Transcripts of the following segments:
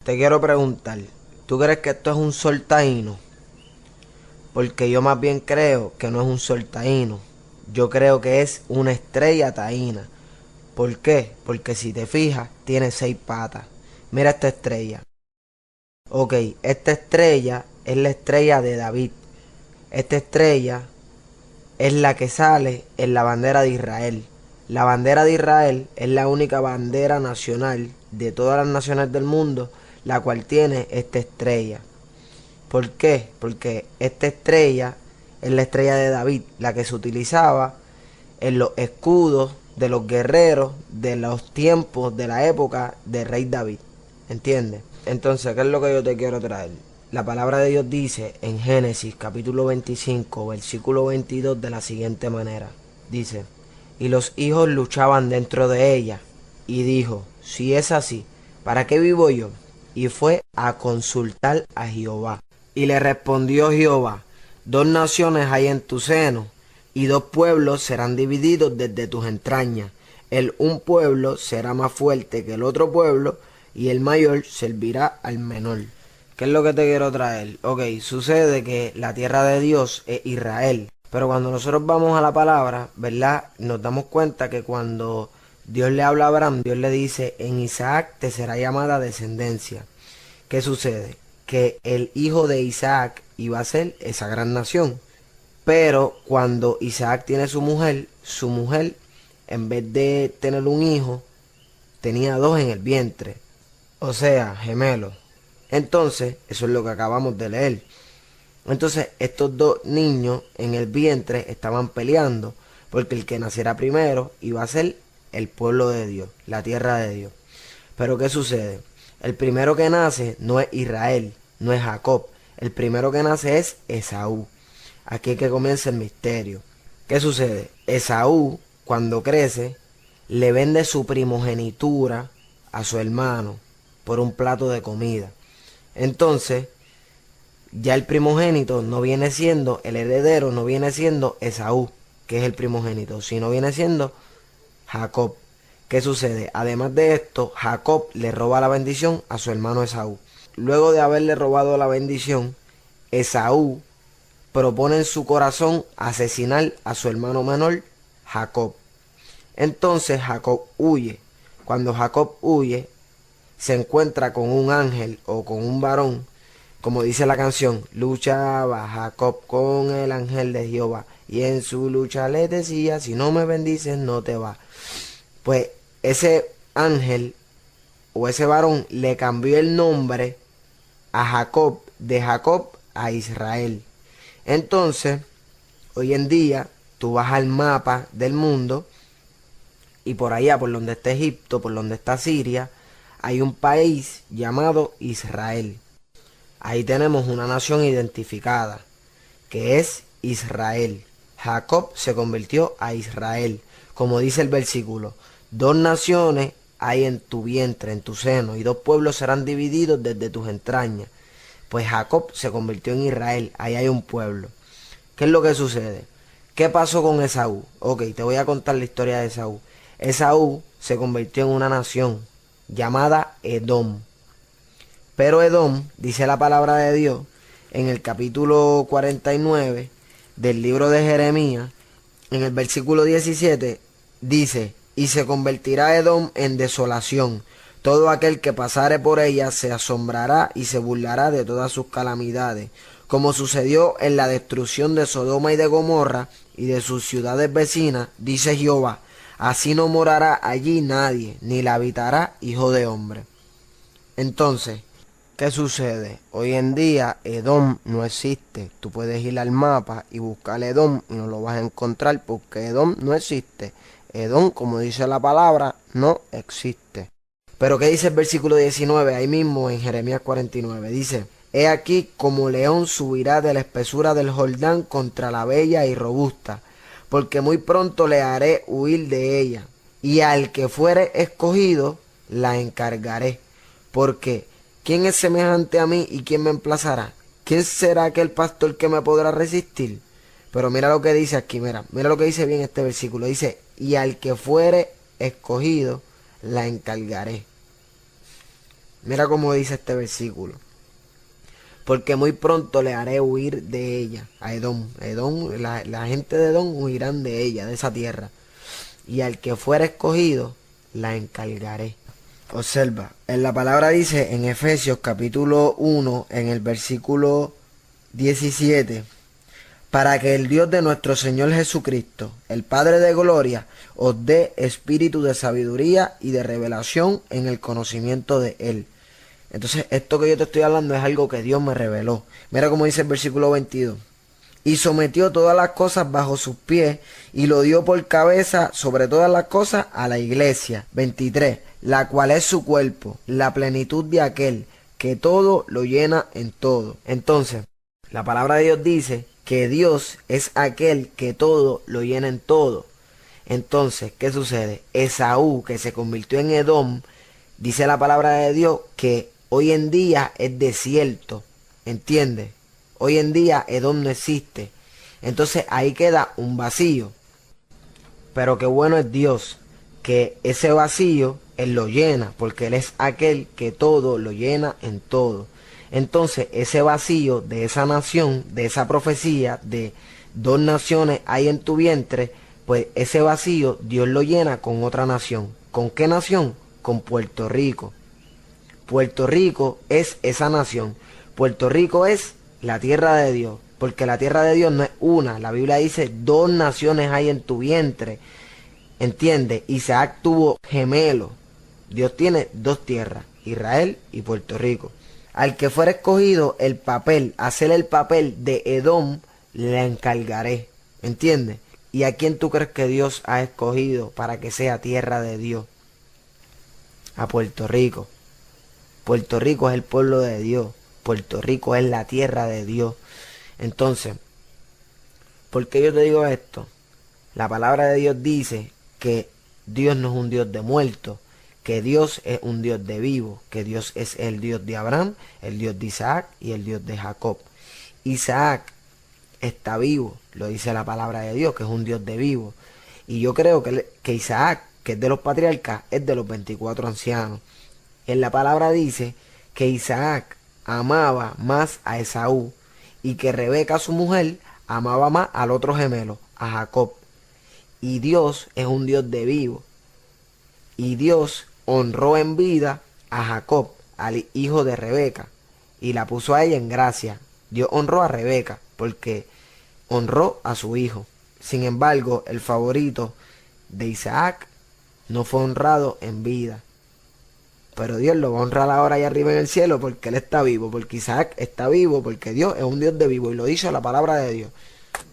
Te quiero preguntar, ¿tú crees que esto es un sol taíno? Porque yo más bien creo que no es un sol taíno. Yo creo que es una estrella taína. ¿Por qué? Porque si te fijas, tiene 6 patas. Mira esta estrella. Ok, esta estrella es la estrella de David. Esta estrella es la que sale en la bandera de Israel. La bandera de Israel es la única bandera nacional de todas las naciones del mundo, la cual tiene esta estrella. ¿Por qué? Porque esta estrella es la estrella de David, la que se utilizaba en los escudos de los guerreros de los tiempos de la época del rey David. ¿Entiendes? Entonces, ¿qué es lo que yo te quiero traer? La palabra de Dios dice en Génesis capítulo 25, versículo 22 de la siguiente manera. Dice, y los hijos luchaban dentro de ella, y dijo, si es así, ¿para qué vivo yo? Y fue a consultar a Jehová. Y le respondió Jehová, 2 naciones hay en tu seno, y 2 pueblos serán divididos desde tus entrañas. Un pueblo será más fuerte que el otro pueblo, y el mayor servirá al menor. ¿Qué es lo que te quiero traer? Ok, sucede que la tierra de Dios es Israel. Pero cuando nosotros vamos a la palabra, ¿verdad? Nos damos cuenta que cuando Dios le habla a Abraham, Dios le dice, en Isaac te será llamada descendencia. ¿Qué sucede? Que el hijo de Isaac iba a ser esa gran nación. Pero cuando Isaac tiene su mujer, en vez de tener un hijo, tenía 2 en el vientre. O sea, gemelos. Entonces, eso es lo que acabamos de leer. Entonces, estos 2 niños en el vientre estaban peleando porque el que naciera primero iba a ser el pueblo de Dios, la tierra de Dios. Pero ¿qué sucede? El primero que nace no es Israel, no es Jacob. El primero que nace es Esaú. Aquí es que comienza el misterio. ¿Qué sucede? Esaú, cuando crece, le vende su primogenitura a su hermano por un plato de comida. Entonces, ya el primogénito no viene siendo, el heredero no viene siendo Esaú, que es el primogénito, sino viene siendo Jacob. ¿Qué sucede? Además de esto, Jacob le roba la bendición a su hermano Esaú. Luego de haberle robado la bendición, Esaú propone en su corazón asesinar a su hermano menor, Jacob. Entonces Jacob huye. Cuando Jacob huye, se encuentra con un ángel o con un varón, como dice la canción, luchaba Jacob con el ángel de Jehová, y en su lucha le decía, si no me bendices no te va. Pues ese ángel o ese varón le cambió el nombre a Jacob, de Jacob a Israel. Entonces, hoy en día, tú vas al mapa del mundo y por allá, por donde está Egipto, por donde está Siria, hay un país llamado Israel. Ahí tenemos una nación identificada, que es Israel. Jacob se convirtió a Israel, como dice el versículo. 2 naciones hay en tu vientre, en tu seno, y 2 pueblos serán divididos desde tus entrañas. Pues Jacob se convirtió en Israel, ahí hay un pueblo. ¿Qué es lo que sucede? ¿Qué pasó con Esaú? Ok, te voy a contar la historia de Esaú. Esaú se convirtió en una nación llamada Edom. Pero Edom, dice la palabra de Dios, en el capítulo 49 del libro de Jeremías, en el versículo 17, dice, y se convertirá Edom en desolación. Todo aquel que pasare por ella se asombrará y se burlará de todas sus calamidades, como sucedió en la destrucción de Sodoma y de Gomorra y de sus ciudades vecinas, dice Jehová. Así no morará allí nadie, ni la habitará hijo de hombre. Entonces, ¿qué sucede? Hoy en día Edom no existe. Tú puedes ir al mapa y buscar Edom y no lo vas a encontrar porque Edom no existe. Edom, como dice la palabra, no existe. Pero ¿qué dice el versículo 19? Ahí mismo en Jeremías 49. Dice, he aquí como león subirá de la espesura del Jordán contra la bella y robusta, porque muy pronto le haré huir de ella, y al que fuere escogido la encargaré. Porque ¿quién es semejante a mí y quién me emplazará? ¿Quién será aquel pastor que me podrá resistir? Pero mira lo que dice aquí, mira lo que dice bien este versículo. Dice, y al que fuere escogido, la encargaré. Mira cómo dice este versículo. Porque muy pronto le haré huir de ella, a Edom. La gente de Edom huirán de ella, de esa tierra. Y al que fuera escogido, la encargaré. Observa, en la palabra dice en Efesios capítulo 1, en el versículo 17, para que el Dios de nuestro Señor Jesucristo, el Padre de gloria, os dé espíritu de sabiduría y de revelación en el conocimiento de Él. Entonces, esto que yo te estoy hablando es algo que Dios me reveló. Mira cómo dice el versículo 22. Y sometió todas las cosas bajo sus pies y lo dio por cabeza sobre todas las cosas a la iglesia. 23. La cual es su cuerpo, la plenitud de aquel que todo lo llena en todo. Entonces, la palabra de Dios dice que Dios es aquel que todo lo llena en todo. Entonces, ¿qué sucede? Esaú, que se convirtió en Edom, dice la palabra de Dios que hoy en día es desierto, ¿entiendes? Hoy en día Edom no existe. Entonces ahí queda un vacío. Pero qué bueno es Dios, que ese vacío Él lo llena, porque Él es aquel que todo lo llena en todo. Entonces ese vacío de esa nación, de esa profecía, de 2 naciones hay en tu vientre, pues ese vacío Dios lo llena con otra nación. ¿Con qué nación? Con Puerto Rico. Puerto Rico es esa nación. Puerto Rico es la tierra de Dios, porque la tierra de Dios no es una. La Biblia dice 2 naciones hay en tu vientre. ¿Entiendes? Isaac tuvo gemelos. Dios tiene 2 tierras, Israel y Puerto Rico. Al que fuera escogido el papel, hacer el papel de Edom, le encargaré. ¿Entiendes? ¿Y a quién tú crees que Dios ha escogido para que sea tierra de Dios? A Puerto Rico. Puerto Rico es el pueblo de Dios. Puerto Rico es la tierra de Dios. Entonces, ¿por qué yo te digo esto? La palabra de Dios dice que Dios no es un Dios de muertos, que Dios es un Dios de vivos, que Dios es el Dios de Abraham, el Dios de Isaac y el Dios de Jacob. Isaac está vivo, lo dice la palabra de Dios, que es un Dios de vivos. Y yo creo que Isaac, que es de los patriarcas, es de los 24 ancianos. En la palabra dice que Isaac amaba más a Esaú y que Rebeca, su mujer, amaba más al otro gemelo, a Jacob. Y Dios es un Dios de vivo. Y Dios honró en vida a Jacob, al hijo de Rebeca, y la puso a ella en gracia. Dios honró a Rebeca porque honró a su hijo. Sin embargo, el favorito de Isaac no fue honrado en vida. Pero Dios lo va a honrar ahora allá arriba en el cielo porque Él está vivo, porque Isaac está vivo, porque Dios es un Dios de vivo y lo dice la palabra de Dios.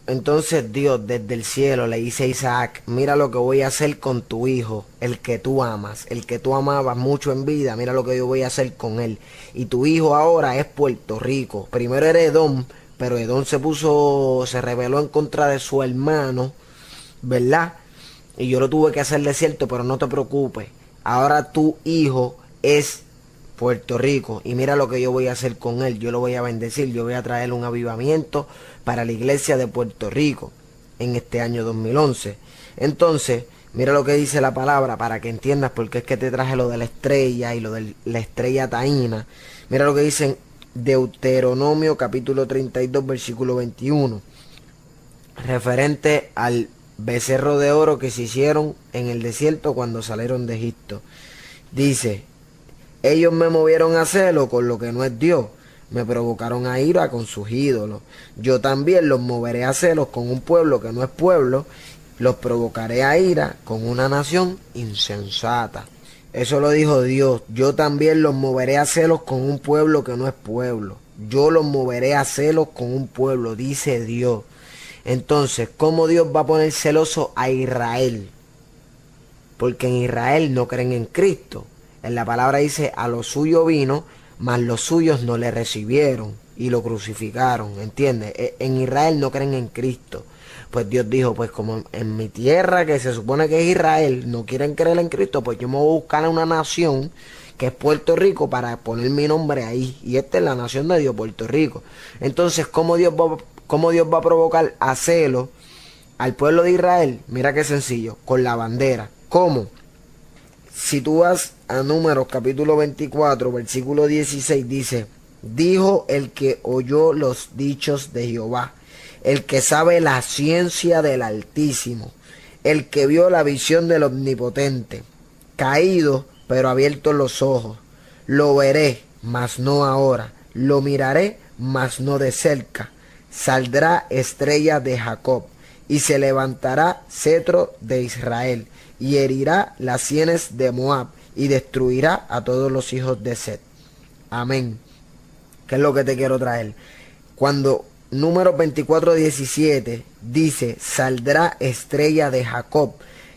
Entonces Dios desde el cielo le dice a Isaac, mira lo que voy a hacer con tu hijo, el que tú amas, el que tú amabas mucho en vida, mira lo que yo voy a hacer con él. Y tu hijo ahora es Puerto Rico. Primero era Edom, pero Edom se rebeló en contra de su hermano, ¿verdad? Y yo lo tuve que hacer desierto, pero no te preocupes. Ahora tu hijo es Puerto Rico y mira lo que yo voy a hacer con él. Yo lo voy a bendecir, yo voy a traer un avivamiento para la iglesia de Puerto Rico en este año 2011. Entonces, mira lo que dice la palabra para que entiendas por qué es que te traje lo de la estrella y lo de la estrella taína. Mira lo que dice en Deuteronomio capítulo 32 versículo 21, referente al becerro de oro que se hicieron en el desierto cuando salieron de Egipto. Dice: ellos me movieron a celo con lo que no es Dios, me provocaron a ira con sus ídolos. Yo también los moveré a celos con un pueblo que no es pueblo, los provocaré a ira con una nación insensata. Eso lo dijo Dios. Yo también los moveré a celos con un pueblo que no es pueblo. Yo los moveré a celos con un pueblo, dice Dios. Entonces, ¿cómo Dios va a poner celoso a Israel? Porque en Israel no creen en Cristo. En la palabra dice, a lo suyo vino, mas los suyos no le recibieron y lo crucificaron, ¿entiendes? En Israel no creen en Cristo. Pues Dios dijo, pues como en mi tierra, que se supone que es Israel, no quieren creer en Cristo, pues yo me voy a buscar a una nación que es Puerto Rico para poner mi nombre ahí. Y esta es la nación de Dios, Puerto Rico. Entonces, ¿cómo Dios va a provocar a celo al pueblo de Israel? Mira qué sencillo, con la bandera. ¿Cómo? Si tú vas a Números capítulo 24, versículo 16, dice: dijo el que oyó los dichos de Jehová, el que sabe la ciencia del Altísimo, el que vio la visión del Omnipotente, caído, pero abiertos los ojos. Lo veré, mas no ahora. Lo miraré, mas no de cerca. Saldrá estrella de Jacob, y se levantará cetro de Israel, y herirá las sienes de Moab, y destruirá a todos los hijos de Set. Amén. ¿Qué es lo que te quiero traer? Cuando Números 24:17 dice: saldrá estrella de Jacob,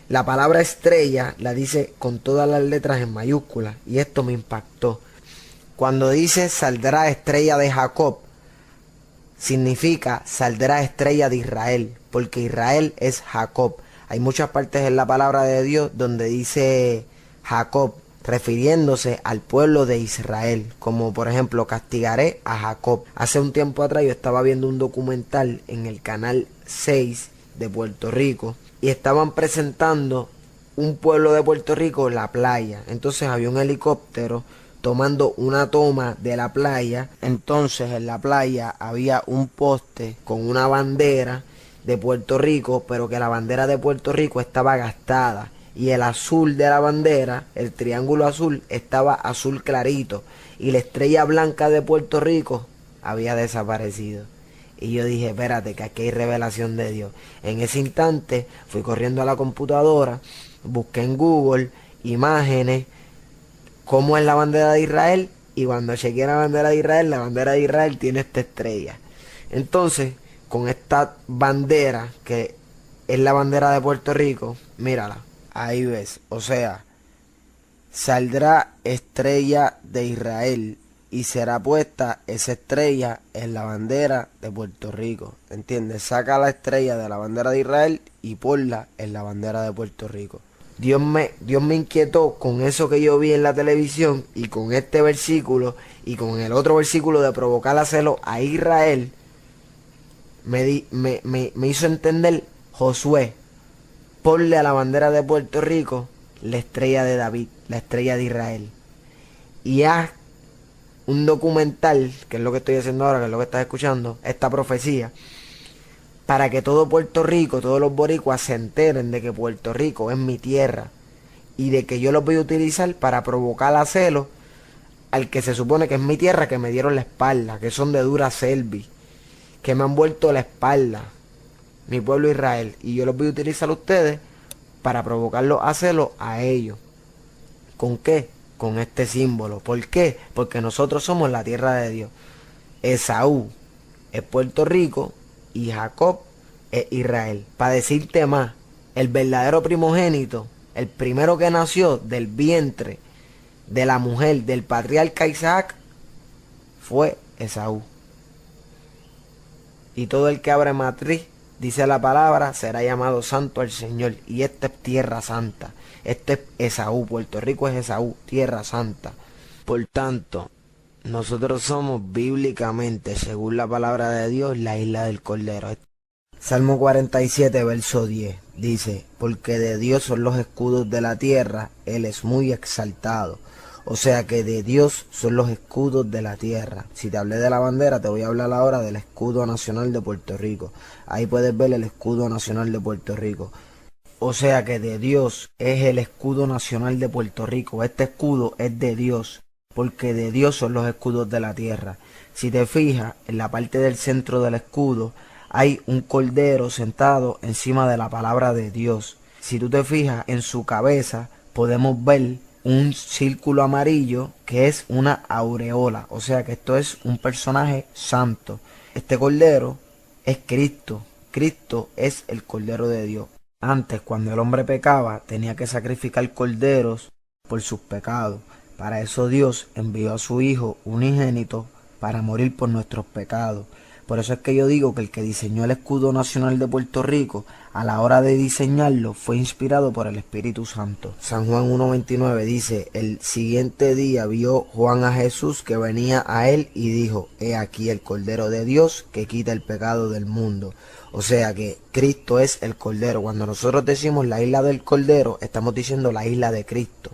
la palabra estrella la dice con todas las letras en mayúsculas, y esto me impactó. Cuando dice saldrá estrella de Jacob, significa saldrá estrella de Israel, porque Israel es Jacob. Hay muchas partes en la palabra de Dios donde dice Jacob, refiriéndose al pueblo de Israel, como por ejemplo castigaré a Jacob. Hace un tiempo atrás yo estaba viendo un documental en el canal 6 de Puerto Rico y estaban presentando un pueblo de Puerto Rico, la playa. Entonces había un helicóptero tomando una toma de la playa. Entonces en la playa había un poste con una bandera de Puerto Rico, pero que la bandera de Puerto Rico estaba gastada, y el azul de la bandera, el triángulo azul, estaba azul clarito, y la estrella blanca de Puerto Rico había desaparecido. Y yo dije, espérate, que aquí hay revelación de Dios. En ese instante fui corriendo a la computadora, busqué en Google imágenes, cómo es la bandera de Israel, y cuando chequeé la bandera de Israel tiene esta estrella. Entonces, con esta bandera, que es la bandera de Puerto Rico, mírala, ahí ves, o sea, saldrá estrella de Israel y será puesta esa estrella en la bandera de Puerto Rico, ¿entiendes? Saca la estrella de la bandera de Israel y ponla en la bandera de Puerto Rico. Dios me inquietó con eso que yo vi en la televisión, y con este versículo y con el otro versículo de provocar a celo a Israel. Me hizo entender: Josué, ponle a la bandera de Puerto Rico la estrella de David, la estrella de Israel, y haz un documental, que es lo que estoy haciendo ahora, que es lo que estás escuchando, esta profecía, para que todo Puerto Rico, todos los boricuas se enteren de que Puerto Rico es mi tierra, y de que yo los voy a utilizar para provocar a celo al que se supone que es mi tierra, que me dieron la espalda, que son de dura cerviz, que me han vuelto la espalda, mi pueblo Israel, y yo los voy a utilizar a ustedes para provocarlos a celo a ellos. ¿Con qué? Con este símbolo. ¿Por qué? Porque nosotros somos la tierra de Dios. Esaú es Puerto Rico y Jacob es Israel. Para decirte más, el verdadero primogénito, el primero que nació del vientre de la mujer del patriarca Isaac, fue Esaú. Y todo el que abre matriz, dice la palabra, será llamado santo al Señor. Y esta es tierra santa. Este es Esaú. Puerto Rico es Esaú, tierra santa. Por tanto, nosotros somos bíblicamente, según la palabra de Dios, la isla del Cordero. Salmo 47, verso 10, dice: porque de Dios son los escudos de la tierra, Él es muy exaltado. O sea que de Dios son los escudos de la tierra. Si te hablé de la bandera, te voy a hablar ahora del escudo nacional de Puerto Rico. Ahí puedes ver el escudo nacional de Puerto Rico. O sea que de Dios es el escudo nacional de Puerto Rico. Este escudo es de Dios, porque de Dios son los escudos de la tierra. Si te fijas, en la parte del centro del escudo hay un cordero sentado encima de la palabra de Dios. Si tú te fijas en su cabeza, podemos ver un círculo amarillo que es una aureola. O sea que esto es un personaje santo. Este cordero es Cristo. Cristo es el Cordero de Dios. Antes, cuando el hombre pecaba, tenía que sacrificar corderos por sus pecados. Para eso Dios envió a su Hijo unigénito para morir por nuestros pecados. Por eso es que yo digo que el que diseñó el escudo nacional de Puerto Rico, a la hora de diseñarlo, fue inspirado por el Espíritu Santo. San Juan 1:29 dice: el siguiente día vio Juan a Jesús que venía a él y dijo: he aquí el Cordero de Dios que quita el pecado del mundo. O sea que Cristo es el Cordero. Cuando nosotros decimos la isla del Cordero, estamos diciendo la isla de Cristo.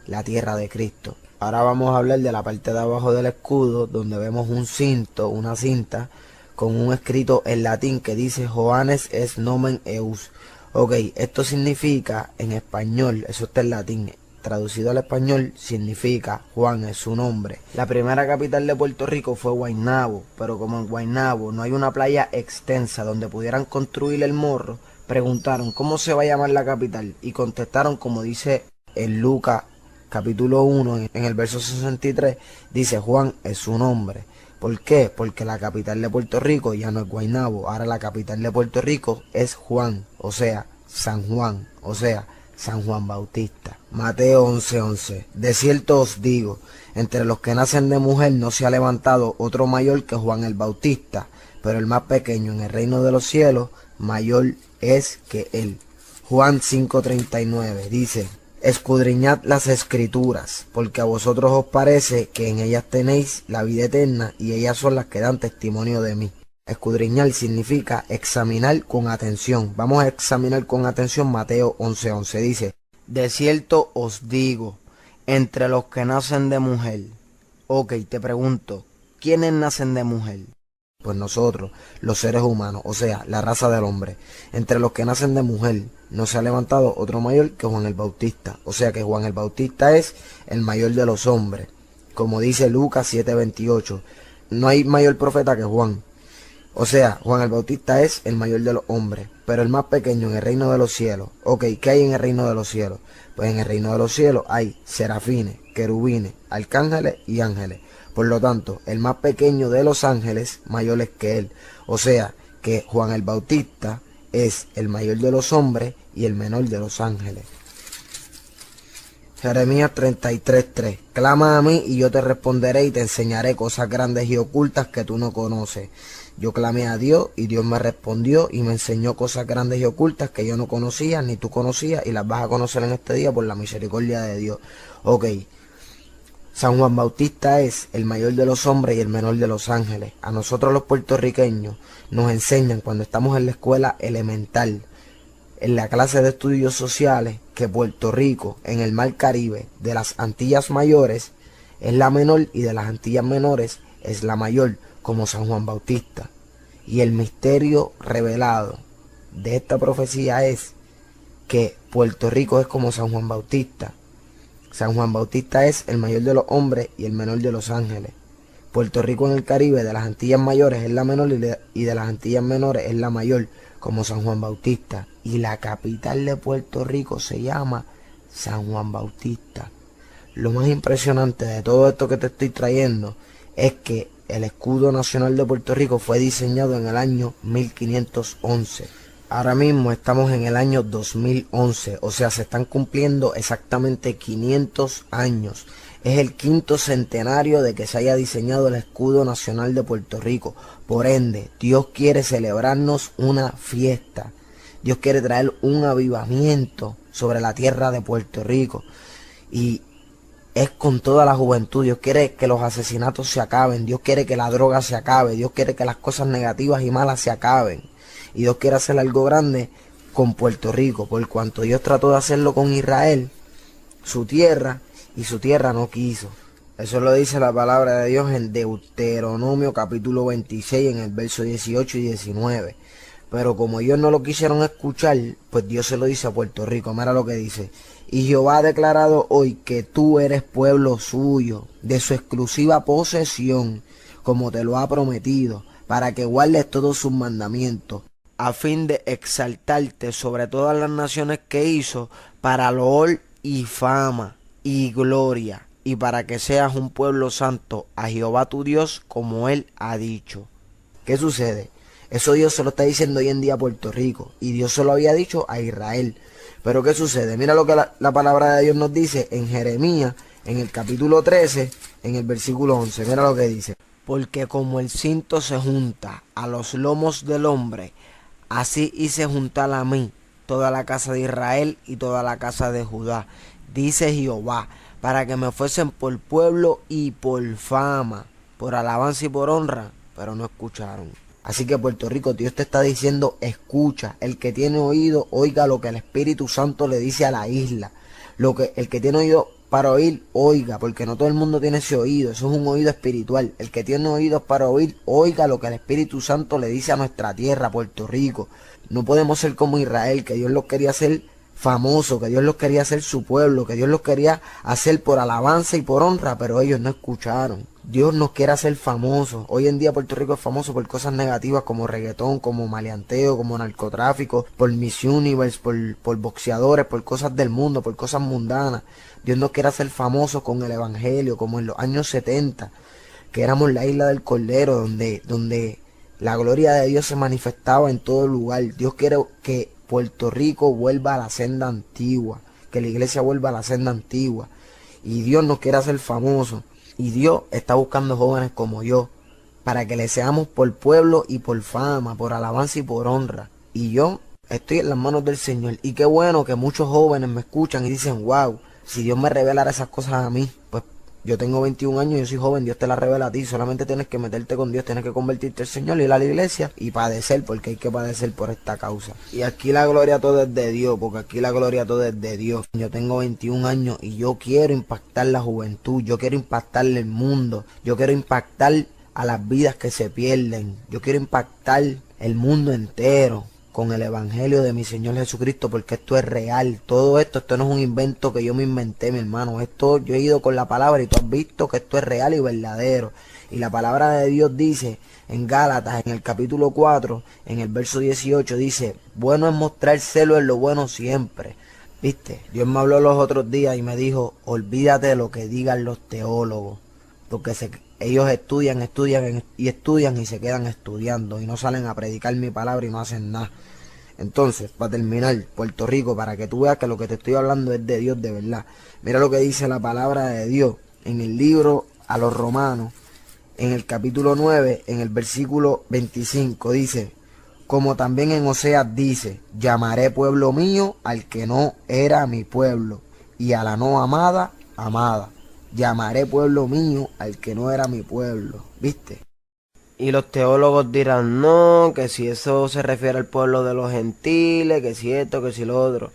la tierra de Cristo. Ahora vamos a hablar de la parte de abajo del escudo, donde vemos un cinto, una cinta, con un escrito en latín que dice Johannes es nomen eus. Ok, esto significa en español, eso está en latín, traducido al español significa Juan es su nombre. La primera capital de Puerto Rico fue Guaynabo, pero como en Guaynabo no hay una playa extensa donde pudieran construir el morro, preguntaron cómo se va a llamar la capital y contestaron como dice en Lucas capítulo 1 en el verso 63, dice Juan es su nombre. ¿Por qué? Porque la capital de Puerto Rico ya no es Guaynabo, ahora la capital de Puerto Rico es Juan, o sea, San Juan, o sea, San Juan Bautista. Mateo 11:11. De cierto os digo, entre los que nacen de mujer no se ha levantado otro mayor que Juan el Bautista, pero el más pequeño en el reino de los cielos, mayor es que él. Juan 5:39 dice, escudriñad las escrituras, porque a vosotros os parece que en ellas tenéis la vida eterna, y ellas son las que dan testimonio de mí. Escudriñar significa examinar con atención. Vamos a examinar con atención Mateo 11:11. Dice, de cierto os digo, entre los que nacen de mujer. Ok, te pregunto, ¿quiénes nacen de mujer? Pues nosotros, los seres humanos, o sea, la raza del hombre. Entre los que nacen de mujer no se ha levantado otro mayor que Juan el Bautista. O sea que Juan el Bautista es el mayor de los hombres. Como dice Lucas 7:28, no hay mayor profeta que Juan. O sea, Juan el Bautista es el mayor de los hombres, pero el más pequeño en el reino de los cielos. Ok, ¿qué hay en el reino de los cielos? Pues en el reino de los cielos hay serafines, querubines, arcángeles y ángeles. Por lo tanto, el más pequeño de los ángeles, mayor es que él. O sea, que Juan el Bautista es el mayor de los hombres y el menor de los ángeles. Jeremías 33:3. Clama a mí y yo te responderé y te enseñaré cosas grandes y ocultas que tú no conoces. Yo clamé a Dios y Dios me respondió y me enseñó cosas grandes y ocultas que yo no conocía ni tú conocías y las vas a conocer en este día por la misericordia de Dios. Ok. San Juan Bautista es el mayor de los hombres y el menor de los ángeles. A nosotros los puertorriqueños nos enseñan cuando estamos en la escuela elemental, en la clase de estudios sociales, que Puerto Rico, en el Mar Caribe, de las Antillas Mayores, es la menor y de las Antillas Menores es la mayor, como San Juan Bautista. Y el misterio revelado de esta profecía es que Puerto Rico es como San Juan Bautista. San Juan Bautista es el mayor de los hombres y el menor de los ángeles. Puerto Rico en el Caribe de las Antillas Mayores es la menor y de las Antillas Menores es la mayor, como San Juan Bautista. Y la capital de Puerto Rico se llama San Juan Bautista. Lo más impresionante de todo esto que te estoy trayendo es que el escudo nacional de Puerto Rico fue diseñado en el año 1511. Ahora mismo estamos en el año 2011, o sea, se están cumpliendo exactamente 500 años. Es el quinto centenario de que se haya diseñado el escudo nacional de Puerto Rico. Por ende, Dios quiere celebrarnos una fiesta. Dios quiere traer un avivamiento sobre la tierra de Puerto Rico. Y es con toda la juventud. Dios quiere que los asesinatos se acaben. Dios quiere que la droga se acabe. Dios quiere que las cosas negativas y malas se acaben. Y Dios quiere hacer algo grande con Puerto Rico, por cuanto Dios trató de hacerlo con Israel, su tierra, y su tierra no quiso. Eso lo dice la palabra de Dios en Deuteronomio capítulo 26, en el verso 18 y 19. Pero como ellos no lo quisieron escuchar, pues Dios se lo dice a Puerto Rico. Mira lo que dice. Y Jehová ha declarado hoy que tú eres pueblo suyo, de su exclusiva posesión, como te lo ha prometido, para que guardes todos sus mandamientos, a fin de exaltarte sobre todas las naciones que hizo, para loor y fama y gloria, y para que seas un pueblo santo a Jehová tu Dios, como él ha dicho. ¿Qué sucede? Eso Dios se lo está diciendo hoy en día a Puerto Rico, y Dios se lo había dicho a Israel. Pero ¿qué sucede? Mira lo que la palabra de Dios nos dice en Jeremías, en el capítulo 13, en el versículo 11. Mira lo que dice. Porque como el cinto se junta a los lomos del hombre, así hice juntar a mí toda la casa de Israel y toda la casa de Judá, dice Jehová, para que me fuesen por pueblo y por fama, por alabanza y por honra, pero no escucharon. Así que Puerto Rico, Dios te está diciendo, escucha. El que tiene oído, oiga lo que el Espíritu Santo le dice a la isla. El que tiene oído, para oír, oiga, porque no todo el mundo tiene ese oído, eso es un oído espiritual. El que tiene oídos para oír, oiga lo que el Espíritu Santo le dice a nuestra tierra, Puerto Rico. No podemos ser como Israel, que Dios los quería hacer famosos, que Dios los quería hacer su pueblo, que Dios los quería hacer por alabanza y por honra, pero ellos no escucharon. Dios nos quiere hacer famosos. Hoy en día Puerto Rico es famoso por cosas negativas como reggaetón, como maleanteo, como narcotráfico, por Miss Universe, por boxeadores, por cosas del mundo, por cosas mundanas. Dios nos quiere hacer famosos con el Evangelio, como en los años 70, que éramos la isla del Cordero, donde la gloria de Dios se manifestaba en todo lugar. Dios quiere que Puerto Rico vuelva a la senda antigua, que la iglesia vuelva a la senda antigua. Y Dios nos quiere hacer famosos. Y Dios está buscando jóvenes como yo, para que le seamos por pueblo y por fama, por alabanza y por honra. Y yo estoy en las manos del Señor. Y qué bueno que muchos jóvenes me escuchan y dicen, wow, si Dios me revelara esas cosas a mí, pues yo tengo 21 años, yo soy joven, Dios te las revela a ti. Solamente tienes que meterte con Dios, tienes que convertirte al Señor, ir a la iglesia y padecer, porque hay que padecer por esta causa. Y aquí la gloria todo es de Dios, porque aquí la gloria todo es de Dios. Yo tengo 21 años y yo quiero impactar la juventud, yo quiero impactar el mundo, yo quiero impactar a las vidas que se pierden, yo quiero impactar el mundo entero con el Evangelio de mi Señor Jesucristo, porque esto es real. Todo esto no es un invento que yo me inventé, mi hermano. Esto yo he ido con la palabra y tú has visto que esto es real y verdadero. Y la palabra de Dios dice en Gálatas, en el capítulo 4, en el verso 18, dice, bueno es mostrar celo en lo bueno siempre. ¿Viste? Dios me habló los otros días y me dijo, olvídate de lo que digan los teólogos, porque ellos estudian y se quedan estudiando y no salen a predicar mi palabra y no hacen nada. Entonces, para terminar, Puerto Rico, para que tú veas que lo que te estoy hablando es de Dios de verdad. Mira lo que dice la palabra de Dios en el libro a los Romanos, en el capítulo 9, en el versículo 25, dice, como también en Oseas dice, llamaré pueblo mío al que no era mi pueblo, y a la no amada, amada. Llamaré pueblo mío al que no era mi pueblo. ¿Viste? Y los teólogos dirán, no, que si eso se refiere al pueblo de los gentiles, que si esto, que si lo otro.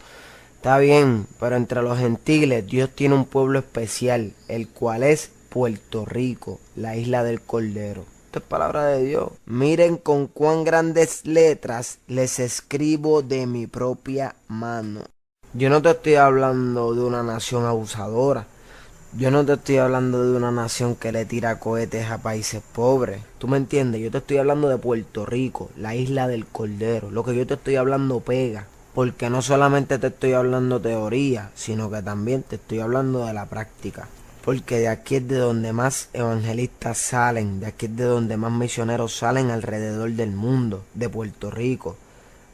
Está bien, pero entre los gentiles Dios tiene un pueblo especial, el cual es Puerto Rico, la isla del Cordero. Esto es palabra de Dios. Miren con cuán grandes letras les escribo de mi propia mano. Yo no te estoy hablando de una nación abusadora. Yo no te estoy hablando de una nación que le tira cohetes a países pobres. ¿Tú me entiendes? Yo te estoy hablando de Puerto Rico, la isla del Cordero. Lo que yo te estoy hablando pega. Porque no solamente te estoy hablando teoría, sino que también te estoy hablando de la práctica. Porque de aquí es de donde más evangelistas salen, de aquí es de donde más misioneros salen alrededor del mundo, de Puerto Rico,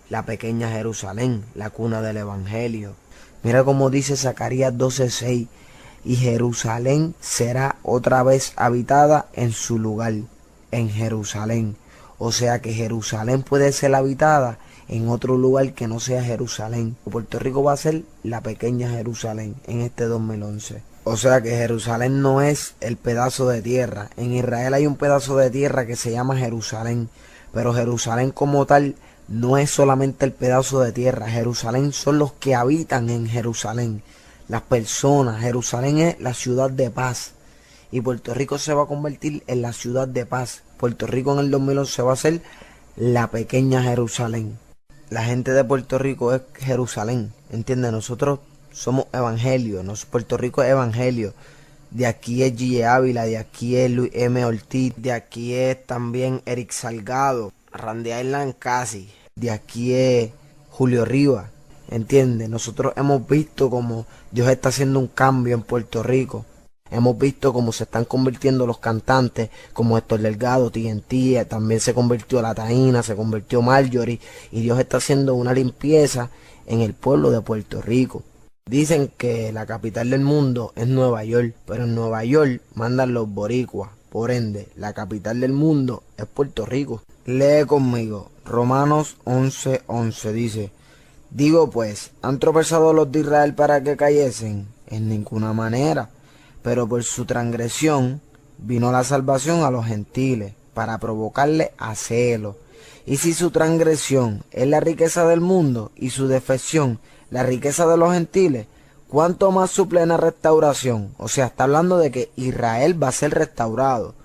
la pequeña Jerusalén, la cuna del evangelio. Mira cómo dice Zacarías 12:6. Y Jerusalén será otra vez habitada en su lugar, en Jerusalén. O sea que Jerusalén puede ser habitada en otro lugar que no sea Jerusalén. Puerto Rico va a ser la pequeña Jerusalén en este 2011. O sea que Jerusalén no es el pedazo de tierra. En Israel hay un pedazo de tierra que se llama Jerusalén. Pero Jerusalén como tal no es solamente el pedazo de tierra. Jerusalén son los que habitan en Jerusalén. Las personas. Jerusalén es la ciudad de paz. Y Puerto Rico se va a convertir en la ciudad de paz. Puerto Rico en el 2011 va a ser la pequeña Jerusalén. La gente de Puerto Rico es Jerusalén. ¿Entiendes? Nosotros somos evangelio. Puerto Rico es evangelio. De aquí es G. Ávila, de aquí es Luis M. Ortiz, de aquí es también Eric Salgado, Randy Island casi. De aquí es Julio Rivas. ¿Entiendes? Nosotros hemos visto cómo Dios está haciendo un cambio en Puerto Rico. Hemos visto cómo se están convirtiendo los cantantes, como Héctor Delgado, TNT, también se convirtió La Taína, se convirtió Marjorie, y Dios está haciendo una limpieza en el pueblo de Puerto Rico. Dicen que la capital del mundo es Nueva York, pero en Nueva York mandan los boricuas. Por ende, la capital del mundo es Puerto Rico. Lee conmigo, Romanos 11:11 dice, digo pues, ¿han tropezado los de Israel para que cayesen? En ninguna manera, pero por su transgresión vino la salvación a los gentiles, para provocarle a celo. Y si su transgresión es la riqueza del mundo y su defección la riqueza de los gentiles, ¿cuánto más su plena restauración? O sea, está hablando de que Israel va a ser restaurado.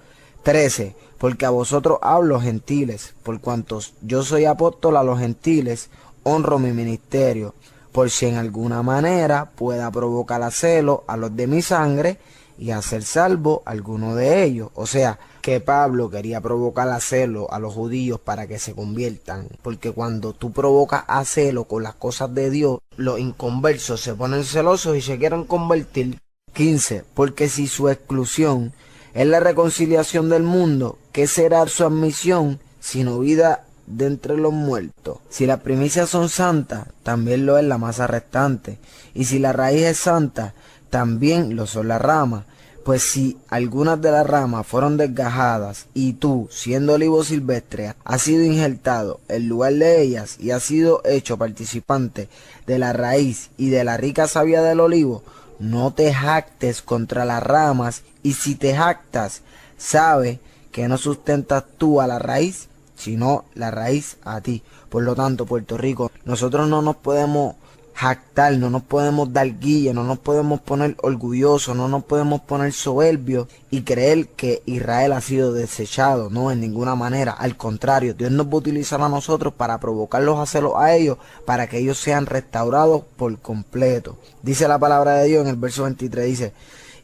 13. Porque a vosotros hablo, gentiles, por cuantos yo soy apóstol a los gentiles, honro mi ministerio, por si en alguna manera pueda provocar a celo a los de mi sangre y hacer salvo a alguno de ellos. O sea, que Pablo quería provocar a celo a los judíos para que se conviertan, porque cuando tú provocas a celo con las cosas de Dios, los inconversos se ponen celosos y se quieren convertir. 15. Porque si su exclusión es la reconciliación del mundo, ¿qué será su admisión sino vida de entre los muertos? Si las primicias son santas, también lo es la masa restante, y si la raíz es santa, también lo son las ramas. Pues si algunas de las ramas fueron desgajadas, y tú, siendo olivo silvestre, has sido injertado en lugar de ellas, y has sido hecho participante de la raíz y de la rica savia del olivo, no te jactes contra las ramas, y si te jactas, sabe que no sustentas tú a la raíz, sino la raíz a ti. Por lo tanto, Puerto Rico, nosotros no nos podemos jactar, no nos podemos dar guilla, no nos podemos poner orgullosos, no nos podemos poner soberbios y creer que Israel ha sido desechado. No, en ninguna manera. Al contrario, Dios nos va a utilizar a nosotros para provocarlos a celos a ellos, para que ellos sean restaurados por completo. Dice la palabra de Dios en el verso 23, dice: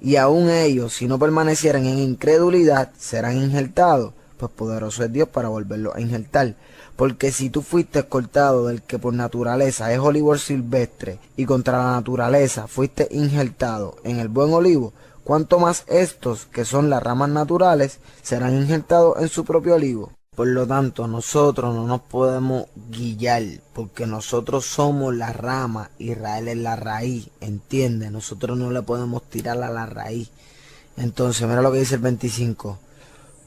y aún ellos, si no permanecieran en incredulidad, serán injertados, pues poderoso es Dios para volverlos a injertar. Porque si tú fuiste cortado del que por naturaleza es olivo silvestre, y contra la naturaleza fuiste injertado en el buen olivo, cuánto más estos, que son las ramas naturales, serán injertados en su propio olivo. Por lo tanto, nosotros no nos podemos guillar, porque nosotros somos la rama, Israel es la raíz, ¿entiendes? Nosotros no le podemos tirar a la raíz. Entonces, mira lo que dice el 25.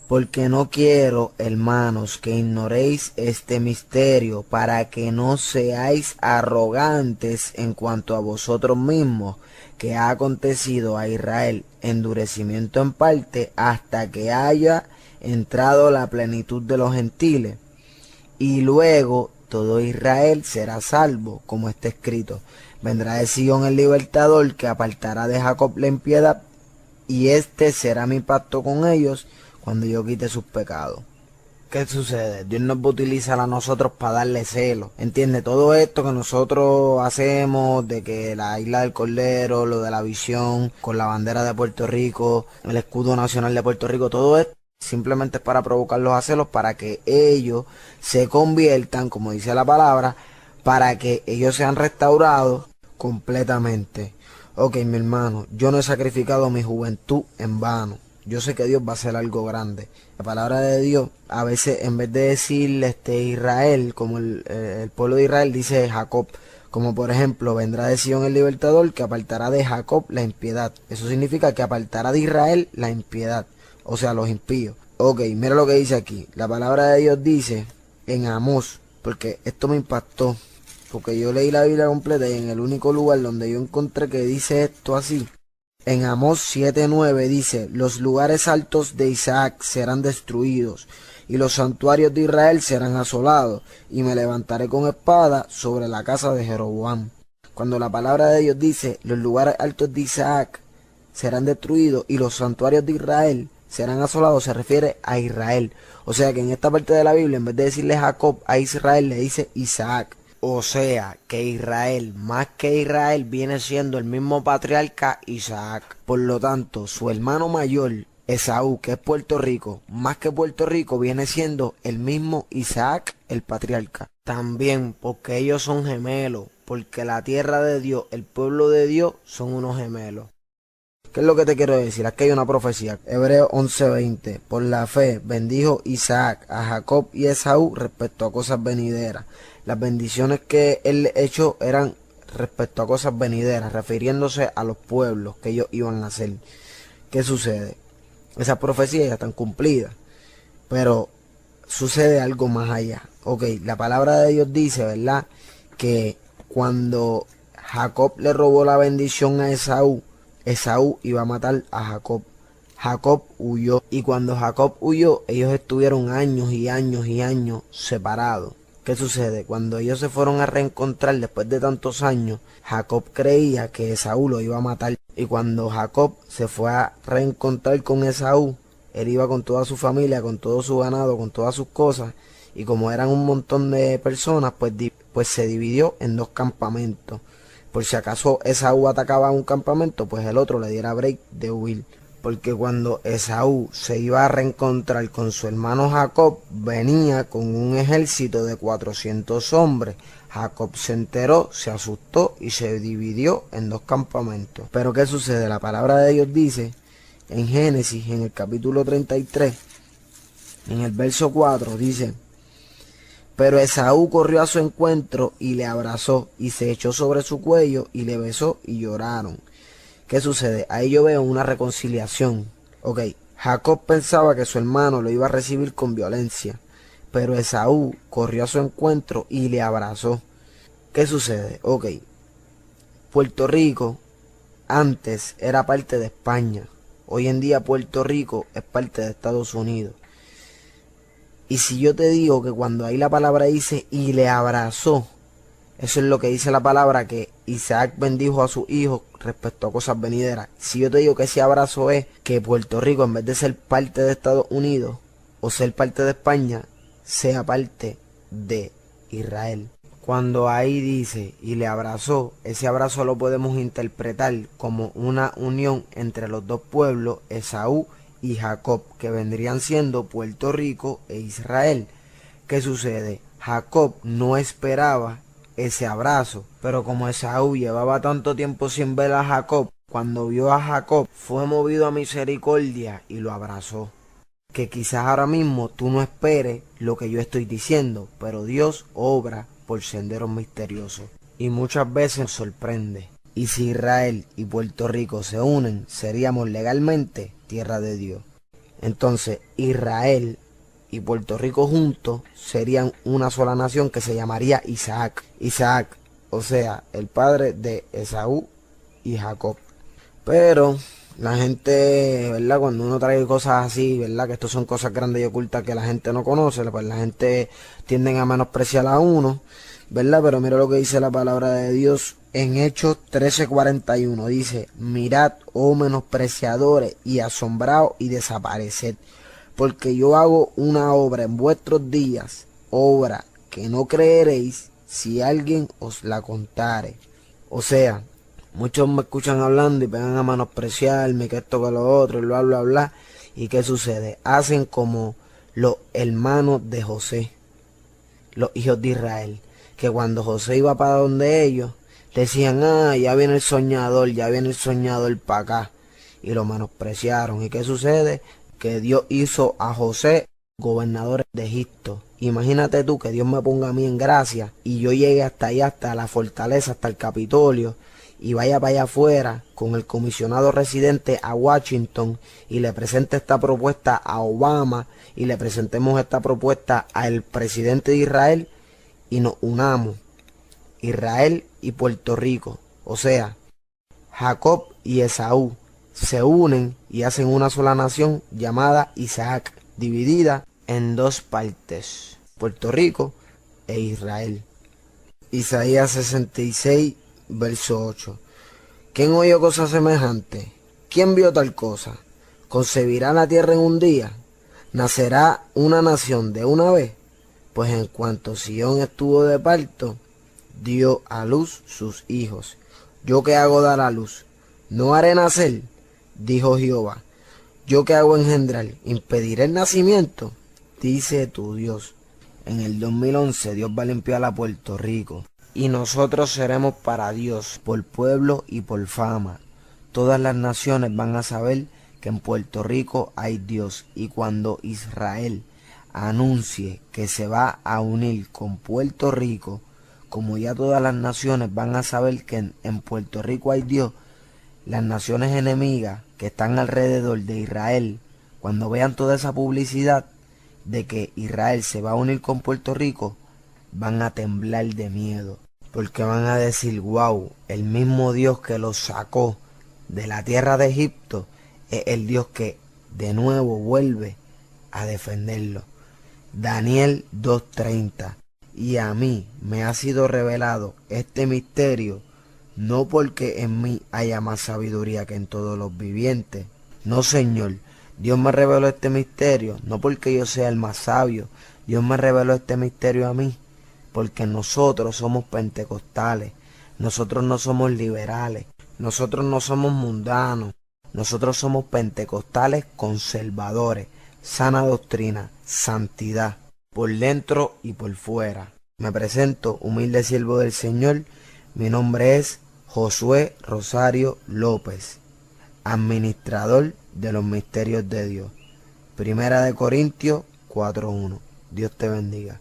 Porque no quiero, hermanos, que ignoréis este misterio, para que no seáis arrogantes en cuanto a vosotros mismos, que ha acontecido a Israel endurecimiento en parte, hasta que haya entrado la plenitud de los gentiles. Y luego todo Israel será salvo, como está escrito: vendrá de Sion el libertador, que apartará de Jacob la impiedad, y este será mi pacto con ellos, cuando yo quite sus pecados. ¿Qué sucede? Dios nos va a utilizar a nosotros para darle celo. ¿Entiende? Todo esto que nosotros hacemos, de que la isla del Cordero, lo de la visión, con la bandera de Puerto Rico, el escudo nacional de Puerto Rico, todo esto simplemente es para provocarlos a celos, para que ellos se conviertan, como dice la palabra, para que ellos sean restaurados completamente. Ok, mi hermano, yo no he sacrificado mi juventud en vano. Yo sé que Dios va a hacer algo grande. La palabra de Dios, a veces, en vez de decir Israel, como el pueblo de Israel, dice Jacob. Como por ejemplo, vendrá de Sion el libertador, que apartará de Jacob la impiedad. Eso significa que apartará de Israel la impiedad, o sea, los impíos. Ok, mira lo que dice aquí. La palabra de Dios dice en Amós, porque esto me impactó, porque yo leí la Biblia completa y en el único lugar donde yo encontré que dice esto así, en Amós 7:9 dice: los lugares altos de Isaac serán destruidos, y los santuarios de Israel serán asolados, y me levantaré con espada sobre la casa de Jeroboam. Cuando la palabra de Dios dice los lugares altos de Isaac serán destruidos y los santuarios de Israel serán asolados, se refiere a Israel. O sea que en esta parte de la Biblia, en vez de decirle Jacob a Israel, le dice Isaac. O sea que Israel, más que Israel, viene siendo el mismo patriarca Isaac. Por lo tanto, su hermano mayor, Esaú, que es Puerto Rico, más que Puerto Rico, viene siendo el mismo Isaac, el patriarca. También porque ellos son gemelos, porque la tierra de Dios, el pueblo de Dios, son unos gemelos. ¿Qué es lo que te quiero decir? Aquí hay una profecía. Hebreos 11:20. Por la fe bendijo Isaac a Jacob y Esaú respecto a cosas venideras. Las bendiciones que él echó eran respecto a cosas venideras, refiriéndose a los pueblos que ellos iban a hacer. ¿Qué sucede? Esas profecías ya están cumplidas, pero sucede algo más allá. Ok, la palabra de Dios dice, ¿verdad?, que cuando Jacob le robó la bendición a Esaú, Esaú iba a matar a Jacob. Jacob huyó, y cuando Jacob huyó, ellos estuvieron años y años y años separados. ¿Qué sucede? Cuando ellos se fueron a reencontrar después de tantos años, Jacob creía que Esaú lo iba a matar. Y cuando Jacob se fue a reencontrar con Esaú, él iba con toda su familia, con todo su ganado, con todas sus cosas. Y como eran un montón de personas, pues se dividió en dos campamentos. Por si acaso Esaú atacaba un campamento, pues el otro le diera break de huir. Porque cuando Esaú se iba a reencontrar con su hermano Jacob, venía con un ejército de 400 hombres. Jacob se enteró, se asustó y se dividió en dos campamentos. Pero ¿qué sucede? La palabra de Dios dice en Génesis, en el capítulo 33, en el verso 4, dice: pero Esaú corrió a su encuentro y le abrazó y se echó sobre su cuello y le besó y lloraron. ¿Qué sucede? Ahí yo veo una reconciliación. Ok, Jacob pensaba que su hermano lo iba a recibir con violencia, pero Esaú corrió a su encuentro y le abrazó. ¿Qué sucede? Ok, Puerto Rico antes era parte de España. Hoy en día Puerto Rico es parte de Estados Unidos. Y si yo te digo que cuando ahí la palabra dice y le abrazó, eso es lo que dice la palabra, que Isaac bendijo a sus hijos respecto a cosas venideras. Si yo te digo que ese abrazo es que Puerto Rico, en vez de ser parte de Estados Unidos o ser parte de España, sea parte de Israel. Cuando ahí dice y le abrazó, ese abrazo lo podemos interpretar como una unión entre los dos pueblos, Esaú y Jacob, que vendrían siendo Puerto Rico e Israel. ¿Qué sucede? Jacob no esperaba ese abrazo, pero como Esaú llevaba tanto tiempo sin ver a Jacob, cuando vio a Jacob fue movido a misericordia y lo abrazó. Que quizás ahora mismo tú no esperes lo que yo estoy diciendo, pero Dios obra por senderos misteriosos y muchas veces nos sorprende. Y si Israel y Puerto Rico se unen, seríamos legalmente tierra de Dios. Entonces Israel y Puerto Rico juntos serían una sola nación que se llamaría Isaac. Isaac, o sea, el padre de Esaú y Jacob. Pero la gente, ¿verdad? Cuando uno trae cosas así, ¿verdad? Que estos son cosas grandes y ocultas que la gente no conoce, pues la gente tiende a menospreciar a uno, ¿verdad? Pero mira lo que dice la palabra de Dios en Hechos 13:41. Dice: mirad, oh menospreciadores, y asombraos y desapareced, porque yo hago una obra en vuestros días, obra que no creeréis si alguien os la contare. O sea, muchos me escuchan hablando y vengan a menospreciarme, que esto, que lo otro, y bla, bla, bla. ¿Y qué sucede? Hacen como los hermanos de José, los hijos de Israel, que cuando José iba para donde ellos, decían: ya viene el soñador para acá. Y lo menospreciaron. ¿Y qué sucede? Que Dios hizo a José gobernador de Egipto. Imagínate tú que Dios me ponga a mí en gracia y yo llegue hasta allá, hasta la fortaleza, hasta el Capitolio, y vaya para allá afuera con el comisionado residente a Washington y le presente esta propuesta a Obama y le presentemos esta propuesta al presidente de Israel y nos unamos, Israel y Puerto Rico, o sea, Jacob y Esaú se unen y hacen una sola nación llamada Isaac, dividida en dos partes, Puerto Rico e Israel. Isaías 66, verso 8. ¿Quién oyó cosa semejante? ¿Quién vio tal cosa? ¿Concebirá la tierra en un día? ¿Nacerá una nación de una vez? Pues en cuanto Sión estuvo de parto, dio a luz sus hijos. ¿Yo qué hago dar a luz? ¿No haré nacer? Dijo Jehová. ¿Yo qué hago engendrar? ¿Impediré el nacimiento? Dice tu Dios. En el 2011 Dios va a limpiar a Puerto Rico. Y nosotros seremos para Dios, por pueblo y por fama. Todas las naciones van a saber que en Puerto Rico hay Dios. Y cuando Israel anuncie que se va a unir con Puerto Rico, como ya todas las naciones van a saber que en Puerto Rico hay Dios, las naciones enemigas que están alrededor de Israel, cuando vean toda esa publicidad de que Israel se va a unir con Puerto Rico, van a temblar de miedo, porque van a decir: wow, el mismo Dios que los sacó de la tierra de Egipto es el Dios que de nuevo vuelve a defenderlo. Daniel 2:30. y a mí me ha sido revelado este misterio, no porque en mí haya más sabiduría que en todos los vivientes. No, Señor, Dios me reveló este misterio, no porque yo sea el más sabio. Dios me reveló este misterio a mí, porque nosotros somos pentecostales, nosotros no somos liberales, nosotros no somos mundanos, nosotros somos pentecostales conservadores, sana doctrina, santidad, por dentro y por fuera. Me presento, humilde siervo del Señor, mi nombre es Josué Rosario López, administrador de los misterios de Dios. Primera de Corintios 4:1. Dios te bendiga.